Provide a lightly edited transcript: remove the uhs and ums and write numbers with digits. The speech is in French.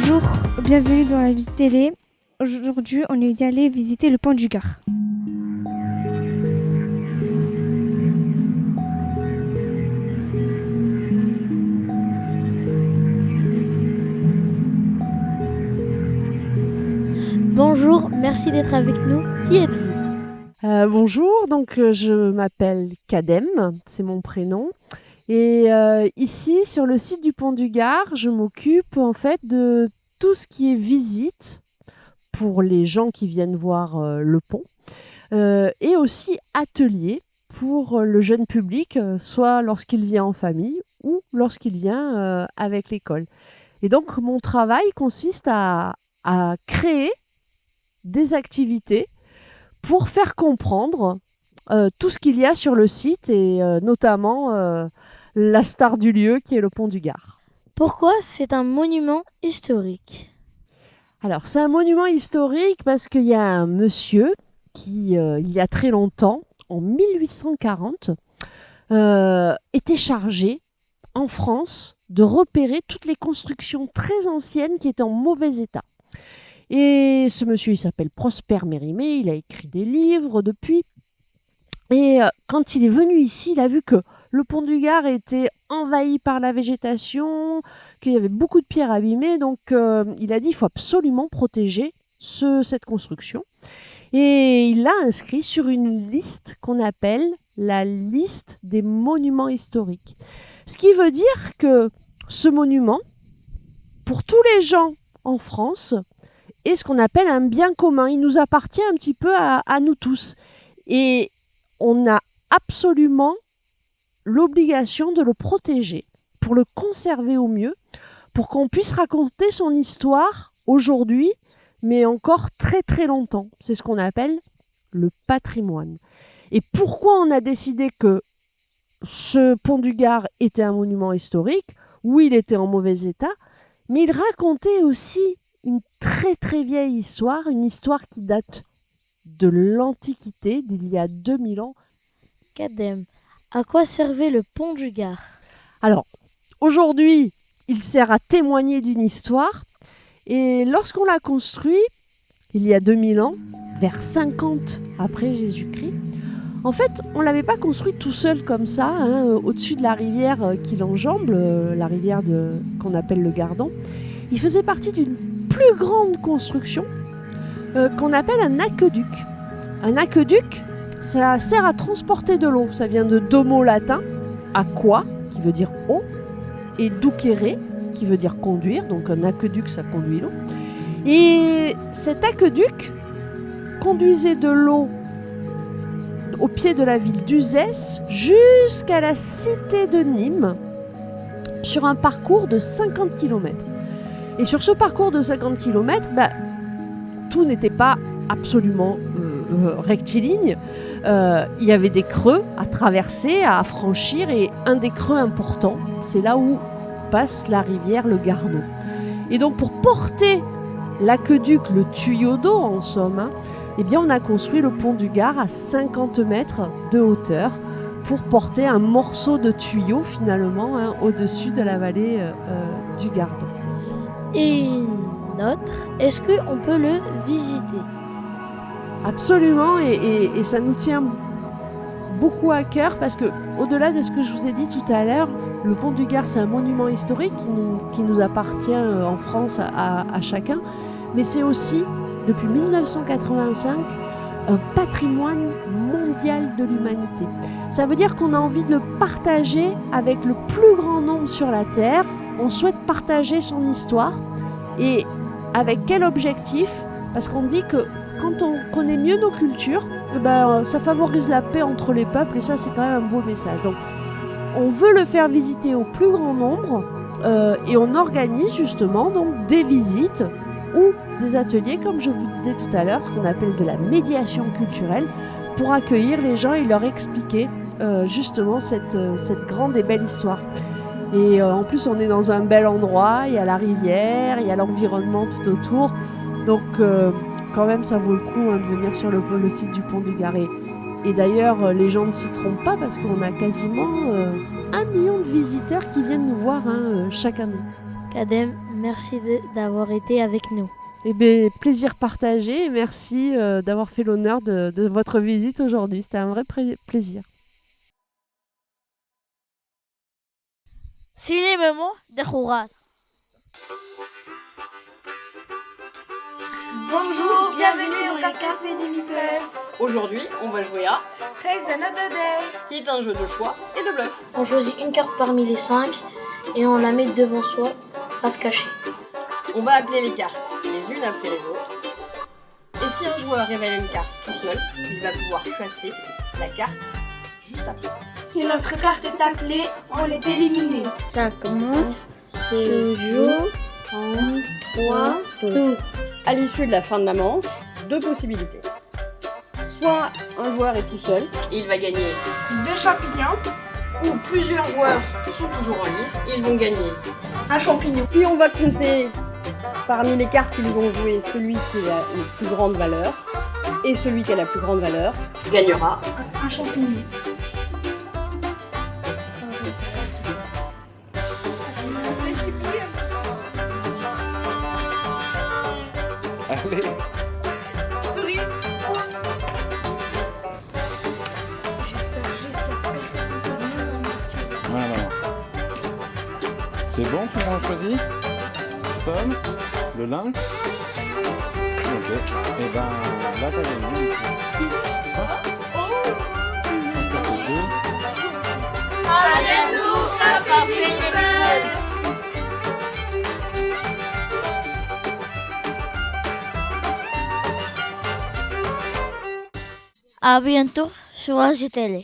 Bonjour, bienvenue dans la vie télé. Aujourd'hui, on est allé visiter le pont du Gard. Bonjour, merci d'être avec nous. Qui êtes-vous? Bonjour, je m'appelle Kadem, c'est mon prénom. Et ici, sur le site du Pont du Gard, je m'occupe en fait de tout ce qui est visite pour les gens qui viennent voir le pont et aussi atelier pour le jeune public, soit lorsqu'il vient en famille ou lorsqu'il vient avec l'école. Et donc, mon travail consiste à créer des activités pour faire comprendre tout ce qu'il y a sur le site et notamment la star du lieu qui est le Pont du Gard. Pourquoi c'est un monument historique? Alors, c'est un monument historique parce qu'il y a un monsieur qui, il y a très longtemps, en 1840, était chargé en France de repérer toutes les constructions très anciennes qui étaient en mauvais état. Et ce monsieur, il s'appelle Prosper Mérimée, il a écrit des livres depuis. Et quand il est venu ici, il a vu que le Pont du Gard était envahi par la végétation, qu'il y avait beaucoup de pierres abîmées. Donc il a dit qu'il faut absolument protéger cette construction. Et il l'a inscrit sur une liste qu'on appelle la liste des monuments historiques. Ce qui veut dire que ce monument, pour tous les gens en France, est ce qu'on appelle un bien commun. Il nous appartient un petit peu à nous tous. Et on a absolument l'obligation de le protéger, pour le conserver au mieux, pour qu'on puisse raconter son histoire aujourd'hui, mais encore très très longtemps. C'est ce qu'on appelle le patrimoine. Et pourquoi on a décidé que ce Pont du Gard était un monument historique? Oui, il était en mauvais état, mais il racontait aussi une très très vieille histoire, une histoire qui date de l'Antiquité, d'il y a 2000 ans. Kadem, à quoi servait le pont du Gard? Alors, aujourd'hui, il sert à témoigner d'une histoire, et lorsqu'on l'a construit, il y a 2000 ans, vers 50 après Jésus-Christ, en fait, on ne l'avait pas construit tout seul comme ça, au-dessus de la rivière qui l'enjambe, la rivière qu'on appelle le Gardon. Il faisait partie d'une plus grande construction qu'on appelle un aqueduc. Un aqueduc, ça sert à transporter de l'eau. Ça vient de deux mots latins, aqua, qui veut dire eau, et ducere, qui veut dire conduire. Donc un aqueduc, ça conduit l'eau. Et cet aqueduc conduisait de l'eau au pied de la ville d'Uzès jusqu'à la cité de Nîmes sur un parcours de 50 km. Et sur ce parcours de 50 km, tout n'était pas absolument rectiligne. Il y avait des creux à traverser, à franchir, et un des creux importants, c'est là où passe la rivière le Gardon. Et donc pour porter l'aqueduc, le tuyau d'eau en somme, eh bien on a construit le Pont du Gard à 50 mètres de hauteur pour porter un morceau de tuyau finalement au-dessus de la vallée du Gardon. Et une autre, est-ce qu'on peut le visiter? Absolument, et ça nous tient beaucoup à cœur parce que, au-delà de ce que je vous ai dit tout à l'heure, le Pont du Gard, c'est un monument historique qui nous appartient en France à chacun, mais c'est aussi, depuis 1985, un patrimoine mondial de l'humanité. Ça veut dire qu'on a envie de le partager avec le plus grand nombre sur la Terre. On souhaite partager son histoire. Et avec quel objectif? Parce qu'on dit que quand on connaît mieux nos cultures, ça favorise la paix entre les peuples, et ça, c'est quand même un beau message. Donc, on veut le faire visiter au plus grand nombre, et on organise justement donc des visites ou des ateliers, comme je vous disais tout à l'heure, ce qu'on appelle de la médiation culturelle, pour accueillir les gens et leur expliquer justement cette grande et belle histoire. Et en plus, on est dans un bel endroit, il y a la rivière, il y a l'environnement tout autour. Donc, quand même, ça vaut le coup de venir sur le site du Pont du Gard. Et d'ailleurs, les gens ne s'y trompent pas parce qu'on a quasiment 1 million de visiteurs qui viennent nous voir chaque année. Kadem, Merci d'avoir été avec nous. Eh bien, plaisir partagé et merci d'avoir fait l'honneur de votre visite aujourd'hui. C'était un vrai plaisir. Cinéma de Jugar. Bonjour, bienvenue au Café des Meeples. Aujourd'hui, on va jouer à Praise Another Day. qui est un jeu de choix et de bluff. On choisit une carte parmi les 5 et on la met devant soi, face cachée. On va appeler les cartes les unes après les autres. Et si un joueur révèle une carte tout seul, il va pouvoir chasser la carte juste après. Si notre carte est appelée, on est éliminé. Chaque manche se joue en 3 tours. À l'issue de la fin de la manche, 2 possibilités. Soit un joueur est tout seul et il va gagner, 2 champignons, ou plusieurs joueurs sont toujours en lice et ils vont gagner. un champignon. Puis on va compter parmi les cartes qu'ils ont jouées celui qui a une plus grande valeur, et celui qui a la plus grande valeur gagnera. Un champignon. Allez. Voilà. C'est bon, tout le monde a choisi? Somme? Le lynx? Ok. Et ben là t'as gagné. Ah. Ça fait 2. À bientôt sur AGTL.